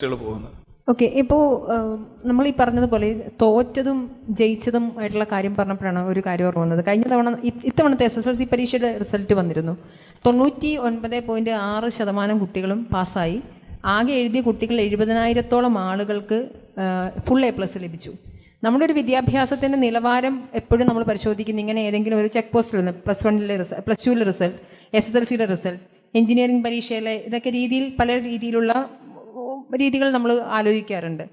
പോകുന്നത്. ഓക്കെ, ഇപ്പോൾ നമ്മൾ ഈ പറഞ്ഞതുപോലെ തോറ്റതും ജയിച്ചതും ആയിട്ടുള്ള കാര്യം പറഞ്ഞപ്പോഴാണ് ഒരു കാര്യം ഓർമ്മ വന്നത്. കഴിഞ്ഞ തവണ ഇത്തവണത്തെ SSLC പരീക്ഷയുടെ റിസൾട്ട് വന്നിരുന്നു. 99.6% കുട്ടികളും പാസ്സായി. ആകെ എഴുതിയ കുട്ടികൾ 70,000-ഓളം ആളുകൾക്ക് ഫുൾ A+ ലഭിച്ചു. നമ്മുടെ ഒരു വിദ്യാഭ്യാസത്തിൻ്റെ നിലവാരം എപ്പോഴും നമ്മൾ പരിശോധിക്കുന്ന ഇങ്ങനെ ഏതെങ്കിലും ഒരു ചെക്ക് പോസ്റ്റിൽ നിന്ന് +2 റിസൾട്ട്, SSLCയുടെ റിസൾട്ട്, എഞ്ചിനീയറിംഗ് പരീക്ഷയിലെ ഇതൊക്കെ പല രീതിയിലുള്ള രീതികൾ നമ്മൾ ആലോചിക്കാറുണ്ട്.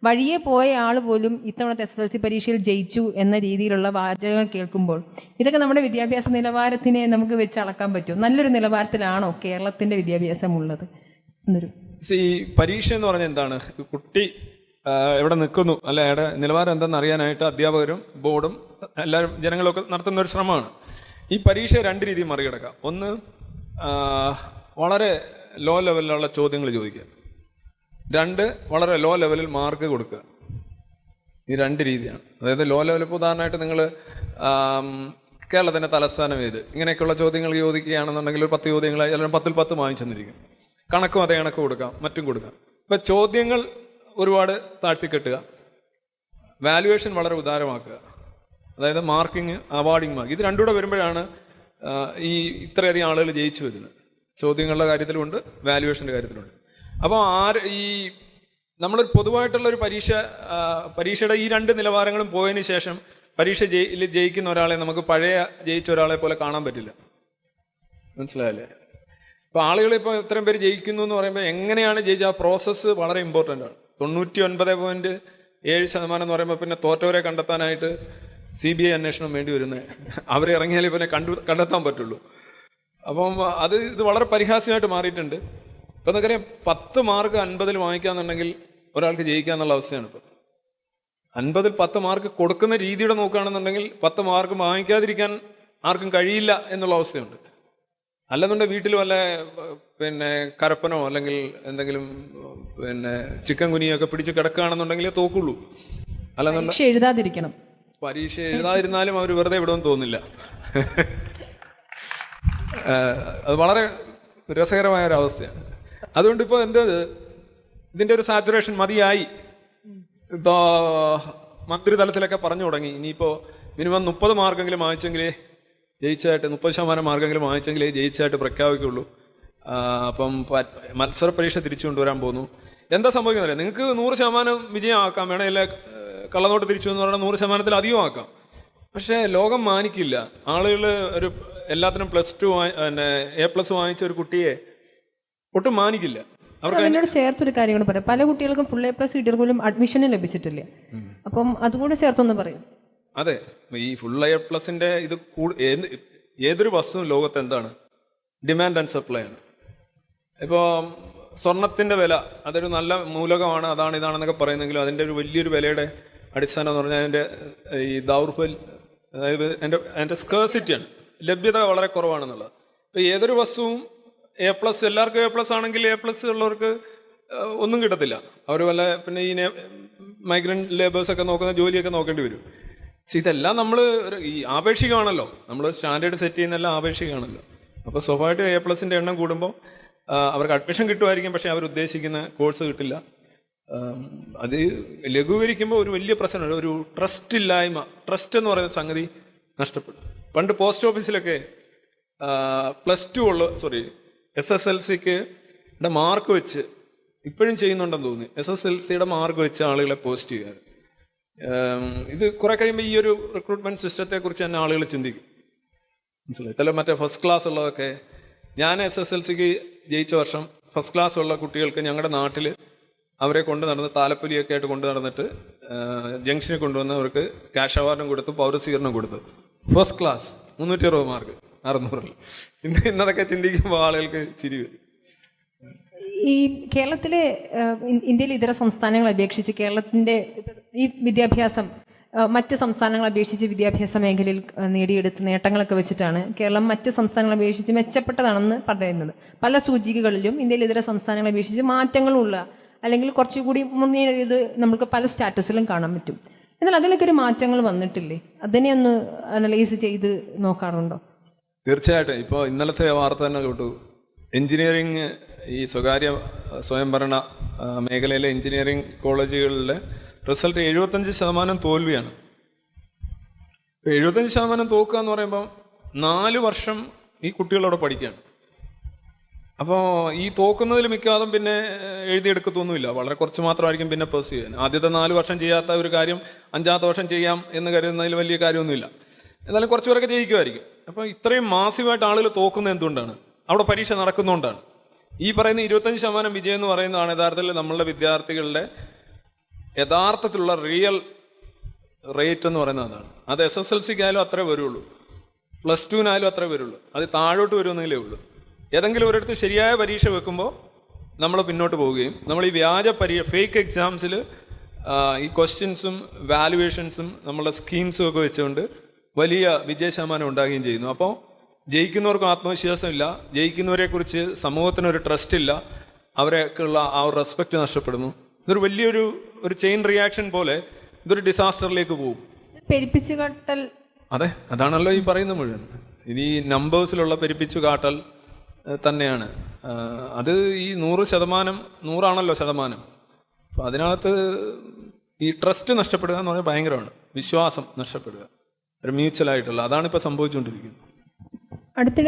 വഴിയെ പോയ ആൾ പോലും ഇത്തവണത്തെ SSLC പരീക്ഷയിൽ ജയിച്ചു എന്ന രീതിയിലുള്ള വാചകങ്ങൾ കേൾക്കുമ്പോൾ ഇതൊക്കെ നമ്മുടെ വിദ്യാഭ്യാസ നിലവാരത്തിനെ നമുക്ക് വെച്ച് അളക്കാൻ പറ്റും. നല്ലൊരു നിലവാരത്തിലാണോ കേരളത്തിൻ്റെ വിദ്യാഭ്യാസം ഉള്ളത് എന്നൊരു ഈ പരീക്ഷ എന്ന് പറഞ്ഞാൽ എന്താണ്? കുട്ടി എവിടെ നിൽക്കുന്നു, അല്ല അയാളുടെ നിലവാരം എന്തെന്ന് അറിയാനായിട്ട് അധ്യാപകരും ബോർഡും എല്ലാവരും ജനങ്ങളൊക്കെ നടത്തുന്ന ഒരു ശ്രമമാണ്. ഈ പരീക്ഷ രണ്ട് രീതിയിൽ മറികടക്കാം. ഒന്ന്, വളരെ ലോ ലെവലിലുള്ള ചോദ്യങ്ങൾ ചോദിക്കുക. രണ്ട്, വളരെ ലോ ലെവലിൽ മാർക്ക് കൊടുക്കുക. ഈ രണ്ട് രീതിയാണ്. അതായത് ലോ ലെവൽ, ഇപ്പോൾ ഉദാഹരണമായിട്ട് നിങ്ങൾ കേരളത്തിൻ്റെ തലസ്ഥാനം ഏത്, ഇങ്ങനെയൊക്കെയുള്ള ചോദ്യങ്ങൾ ചോദിക്കുകയാണെന്നുണ്ടെങ്കിൽ ഒരു 10 ചോദ്യങ്ങളായി അല്ലെങ്കിൽ 10-ൽ 10 വാങ്ങിച്ചെന്നിരിക്കും. കണക്കും അതേ കണക്ക് കൊടുക്കാം, മറ്റും കൊടുക്കാം. ഇപ്പം ചോദ്യങ്ങൾ ഒരുപാട് താഴ്ത്തിക്കെട്ടുക, വാല്യുവേഷൻ വളരെ ഉദാരമാക്കുക. അതായത് മാർക്കിങ്, അവാർഡിങ് മാർക്ക്, ഇത് രണ്ടുകൂടെ വരുമ്പോഴാണ് ഈ ഇത്രയധികം ആളുകൾ ജയിച്ചു വരുന്നത്. ചോദ്യങ്ങളുടെ കാര്യത്തിലുണ്ട്, വാല്യുവേഷൻ്റെ കാര്യത്തിലുണ്ട്. അപ്പോൾ ഈ നമ്മളൊരു പൊതുവായിട്ടുള്ള ഒരു പരീക്ഷയുടെ ഈ രണ്ട് നിലവാരങ്ങളും പോയതിന് ശേഷം പരീക്ഷ ജയിക്കുന്ന ഒരാളെ നമുക്ക് പഴയ ജയിച്ച ഒരാളെ പോലെ കാണാൻ പറ്റില്ല. മനസ്സിലായല്ലേ? ഇപ്പോൾ ആളുകൾ ഇപ്പോൾ ഇത്രയും പേര് ജയിക്കുന്നു എന്ന് പറയുമ്പോൾ എങ്ങനെയാണ് ജയിച്ച ആ പ്രോസസ്സ് വളരെ ഇമ്പോർട്ടൻ്റ് ആണ്. 99.7% എന്ന് പറയുമ്പോൾ പിന്നെ തോറ്റവരെ കണ്ടെത്താനായിട്ട് CBI അന്വേഷണം വേണ്ടി വരുന്നത്. അവരെ ഇറങ്ങിയാലേ പിന്നെ കണ്ടെത്താൻ പറ്റുള്ളൂ. അപ്പം ഇത് വളരെ പരിഹാസ്യമായിട്ട് മാറിയിട്ടുണ്ട്. ഇപ്പം നമുക്കറിയാം, 10 മാർക്ക് 50-ൽ വാങ്ങിക്കാന്നുണ്ടെങ്കിൽ ഒരാൾക്ക് ജയിക്കാന്നുള്ള അവസ്ഥയാണ്. ഇപ്പം 50-ൽ 10 മാർക്ക് കൊടുക്കുന്ന രീതിയുടെ നോക്കുകയാണെന്നുണ്ടെങ്കിൽ 10 മാർക്ക് വാങ്ങിക്കാതിരിക്കാൻ ആർക്കും കഴിയില്ല എന്നുള്ള അവസ്ഥയുണ്ട്. അല്ലെന്നുണ്ടെങ്കിൽ വീട്ടിൽ വല്ല കരപ്പനോ അല്ലെങ്കിൽ എന്തെങ്കിലും ചിക്കൻ കുനിയൊക്കെ പിടിച്ച് കിടക്കുകയാണെന്നുണ്ടെങ്കിലേ തോക്കുള്ളൂ. അല്ലെന്നുണ്ടെങ്കിൽ എഴുതാതിരിക്കണം. പരീക്ഷ എഴുതാതിരുന്നാലും അവർ വെറുതെ വിടുമെന്ന് തോന്നില്ല. അത് വളരെ രസകരമായ ഒരു അവസ്ഥയാണ്. അതുകൊണ്ട് ഇപ്പോൾ ഇതിൻ്റെ ഒരു സാച്ചുറേഷൻ മതിയായി. ഇപ്പോൾ മന്ത്രിതലത്തിലൊക്കെ പറഞ്ഞു തുടങ്ങി, ഇനിയിപ്പോൾ മിനിമം 30 മാർക്കെങ്കിലും വാങ്ങിച്ചെങ്കിലേ ജയിച്ചായിട്ട്, 30% മാർക്കെങ്കിലും വാങ്ങിച്ചെങ്കിലേ ജയിച്ചായിട്ട് പ്രഖ്യാപിക്കുള്ളൂ. അപ്പം മത്സര പരീക്ഷ തിരിച്ചു കൊണ്ടുവരാൻ പോകുന്നു. എന്താ സംഭവിക്കുന്നില്ല, നിങ്ങൾക്ക് 100% വിജയം ആക്കാം, വേണമെങ്കിൽ കള്ളനോട്ട് തിരിച്ചു എന്ന് പറഞ്ഞാൽ 100%-ൽ അധികം ആക്കാം. പക്ഷേ ലോകം മാനിക്കില്ല. ആളുകൾ എല്ലാത്തിനും +2 A+ വാങ്ങിച്ച ഒരു കുട്ടിയെ ഒട്ടും മാനിക്കില്ല. അതിനോട് ചേർത്തൊരു കാര്യം കൂടെ പറയാം. പല കുട്ടികൾക്കും ഫുൾ A+ കിട്ടിയാൽ പോലും അഡ്മിഷന് ലഭിച്ചിട്ടില്ല. അപ്പം അതുകൂടെ ചേർത്തൊന്ന് പറയും. അതെ, ഈ ഫുൾ A+ന്റെ ഇത് ഏതൊരു വസ്തുവും ലോകത്ത് എന്താണ്? ഡിമാൻഡ് ആൻഡ് സപ്ലൈ ആണ്. ഇപ്പോൾ സ്വർണത്തിൻ്റെ വില, അതൊരു നല്ല മൂലകമാണ്, അതാണ് ഇതാണെന്നൊക്കെ പറയുന്നെങ്കിലും അതിൻ്റെ ഒരു വലിയൊരു വിലയുടെ അടിസ്ഥാനം എന്ന് പറഞ്ഞാൽ അതിൻ്റെ ഈ ദൗർബല്യം, അതായത് അതിൻ്റെ സ്കേഴ്സിറ്റിയാണ്, ലഭ്യത വളരെ കുറവാണെന്നുള്ളത്. ഇപ്പോൾ ഏതൊരു വസ്തുവും A+, എല്ലാവർക്കും A+ ആണെങ്കിൽ A+ ഉള്ളവർക്ക് ഒന്നും കിട്ടത്തില്ല. അവർ വല്ല പിന്നെ ഈ മൈഗ്രൻ്റ് ലേബേഴ്സൊക്കെ നോക്കുന്ന ജോലിയൊക്കെ നോക്കേണ്ടി വരും. ഇതെല്ലാം നമ്മൾ ഈ ആപേക്ഷികമാണല്ലോ, നമ്മൾ സ്റ്റാൻഡേർഡ് സെറ്റ് ചെയ്യുന്നതെല്ലാം ആപേക്ഷികമാണല്ലോ. അപ്പോൾ സ്വാഭാവികമായിട്ട് A+ൻ്റെ എണ്ണം കൂടുമ്പോൾ അവർക്ക് അഡ്മിഷൻ കിട്ടുമായിരിക്കും, പക്ഷേ അവർ ഉദ്ദേശിക്കുന്ന കോഴ്സ് കിട്ടില്ല. അത് ലഘൂകരിക്കുമ്പോൾ ഒരു വലിയ പ്രശ്നമാണ്, ഒരു ട്രസ്റ്റ് ഇല്ലായ്മ. ട്രസ്റ്റ് എന്ന് പറയുന്ന സംഗതി നഷ്ടപ്പെടും. പണ്ട് പോസ്റ്റ് ഓഫീസിലൊക്കെ SSLCക്ക് മാർക്ക് വെച്ച്, ഇപ്പോഴും ചെയ്യുന്നുണ്ടെന്ന് തോന്നി, SSLCയുടെ മാർക്ക് വെച്ച് ആളുകളെ പോസ്റ്റ് ചെയ്യാറ്. ഇത് കുറെ കഴിയുമ്പോൾ ഈ ഒരു റിക്രൂട്ട്മെന്റ് സിസ്റ്റത്തെക്കുറിച്ച് തന്നെ ആളുകൾ ചിന്തിക്കും. മനസ്സിലായി? ചില മറ്റേ ഫസ്റ്റ് ക്ലാസ് ഉള്ളതൊക്കെ, ഞാൻ SSLCക്ക് ജയിച്ച വർഷം ഫസ്റ്റ് ക്ലാസ് ഉള്ള കുട്ടികൾക്ക് ഞങ്ങളുടെ നാട്ടിൽ അവരെ കൊണ്ട് നടന്ന് താലപ്പൊലിയൊക്കെ ആയിട്ട് കൊണ്ടു നടന്നിട്ട് ജംഗ്ഷനിൽ കൊണ്ടുവന്ന് അവർക്ക് ക്യാഷ് അവാർഡും കൊടുത്തു, പൗരസ്വീകരണം കൊടുത്തു. ഫസ്റ്റ് ക്ലാസ് 360 മാർക്ക് 600-ൽ. ഇന്നതൊക്കെ ചിന്തിക്കുമ്പോൾ ആളുകൾക്ക് ചിരി വരും. ഈ കേരളത്തിലെ ഇന്ത്യയിലെ ഇതര സംസ്ഥാനങ്ങളെ അപേക്ഷിച്ച് കേരളത്തിൻ്റെ ഈ വിദ്യാഭ്യാസം മറ്റ് സംസ്ഥാനങ്ങളെ അപേക്ഷിച്ച് വിദ്യാഭ്യാസ മേഖലയിൽ നേടിയെടുത്ത നേട്ടങ്ങളൊക്കെ വെച്ചിട്ടാണ് കേരളം മറ്റ് സംസ്ഥാനങ്ങളെ അപേക്ഷിച്ച് മെച്ചപ്പെട്ടതാണെന്ന് പറയുന്നത്. പല സൂചികകളിലും ഇന്ത്യയിലെ ഇതര സംസ്ഥാനങ്ങളെ അപേക്ഷിച്ച് മാറ്റങ്ങളുള്ള, അല്ലെങ്കിൽ കുറച്ചുകൂടി മുന്നേറിയത് നമുക്ക് പല സ്റ്റാറ്റസിലും കാണാൻ പറ്റും. എന്നാൽ അതിലൊക്കെ ഒരു മാറ്റങ്ങൾ വന്നിട്ടില്ലേ? അതിനെ ഒന്ന് അനലൈസ് ചെയ്ത് നോക്കാറുണ്ടോ? തീർച്ചയായിട്ടും. ഇപ്പോൾ ഇന്നലത്തെ വാർത്ത തന്നെ കേട്ടു, എഞ്ചിനീയറിംഗ് ഈ സ്വകാര്യ സ്വയംഭരണ മേഖലയിലെ എഞ്ചിനീയറിംഗ് കോളേജുകളിലെ റിസൾട്ട് 75% തോൽവിയാണ്. 75% തോക്കുക എന്ന് പറയുമ്പോൾ 4 വർഷം ഈ കുട്ടികളവിടെ പഠിക്കുകയാണ്. അപ്പോൾ ഈ തോക്കുന്നതിൽ മിക്കവാറും പിന്നെ എഴുതിയെടുക്കത്തൊന്നുമില്ല, വളരെ കുറച്ച് മാത്രമായിരിക്കും പിന്നെ പെർസ്യൂ ചെയ്യാൻ. ആദ്യത്തെ 4 വർഷം ചെയ്യാത്ത ഒരു കാര്യം 5ാമത്തെ വർഷം ചെയ്യാം എന്ന് കരുതുന്നതിൽ വലിയ കാര്യമൊന്നുമില്ല. എന്നാലും കുറച്ച് പേരൊക്കെ ജയിക്കുമായിരിക്കും. അപ്പോൾ ഇത്രയും മാസീവായിട്ട് ആളുകൾ തോക്കുന്നത് എന്തുകൊണ്ടാണ്? അവിടെ പരീക്ഷ നടക്കുന്നതുകൊണ്ടാണ്. ഈ പറയുന്ന 25% വിജയം എന്ന് പറയുന്നതാണ് യഥാർത്ഥത്തിൽ നമ്മളുടെ വിദ്യാർത്ഥികളുടെ യഥാർത്ഥത്തിലുള്ള റിയൽ റേറ്റ് എന്ന് പറയുന്നത് അതാണ്. അത് SSLCക്കായാലും അത്രേ വരുള്ളൂ, +2-നായാലും അത്രേ വരുള്ളൂ. അത് താഴോട്ട് വരുമെന്നേ ഉള്ളൂ. ഏതെങ്കിലും ഒരിടത്ത് ശരിയായ പരീക്ഷ വെക്കുമ്പോൾ നമ്മൾ പിന്നോട്ട് പോവുകയും നമ്മൾ ഈ വ്യാജ ഫേക്ക് എക്സാംസിൽ ഈ ക്വസ്റ്റ്യൻസും വാലുവേഷൻസും നമ്മളുടെ സ്കീംസും ഒക്കെ വെച്ചുകൊണ്ട് വലിയ വിജയശതമാനം ഉണ്ടാകുകയും ചെയ്യുന്നു. അപ്പോൾ ജയിക്കുന്നവർക്കും ആത്മവിശ്വാസമില്ല, ജയിക്കുന്നവരെക്കുറിച്ച് സമൂഹത്തിനൊരു ട്രസ്റ്റ് ഇല്ല, അവരെക്കുള്ള ആ ഒരു റെസ്പെക്റ്റ് നഷ്ടപ്പെടുന്നു. ഇതൊരു വലിയൊരു ചെയിൻ റിയാക്ഷൻ പോലെ ഇതൊരു ഡിസാസ്റ്ററിലേക്ക് പോകും. പെരുപ്പിച്ചു കാട്ടൽ, അതെ, അതാണല്ലോ ഈ പറയുന്നത് മുഴുവൻ. ഇനി നമ്പേഴ്സിലുള്ള പെരുപ്പിച്ചു കാട്ടൽ തന്നെയാണ് അത്. ഈ 100% 100ആണല്ലോ ശതമാനം. അപ്പം അതിനകത്ത് ഈ ട്രസ്റ്റ് നഷ്ടപ്പെടുക എന്ന് പറഞ്ഞാൽ ഭയങ്കരമാണ്. വിശ്വാസം നഷ്ടപ്പെടുക, ഒരു മ്യൂച്വലായിട്ടുള്ള, അതാണ് ഇപ്പോൾ സംഭവിച്ചുകൊണ്ടിരിക്കുന്നത്. അടുത്തിടെ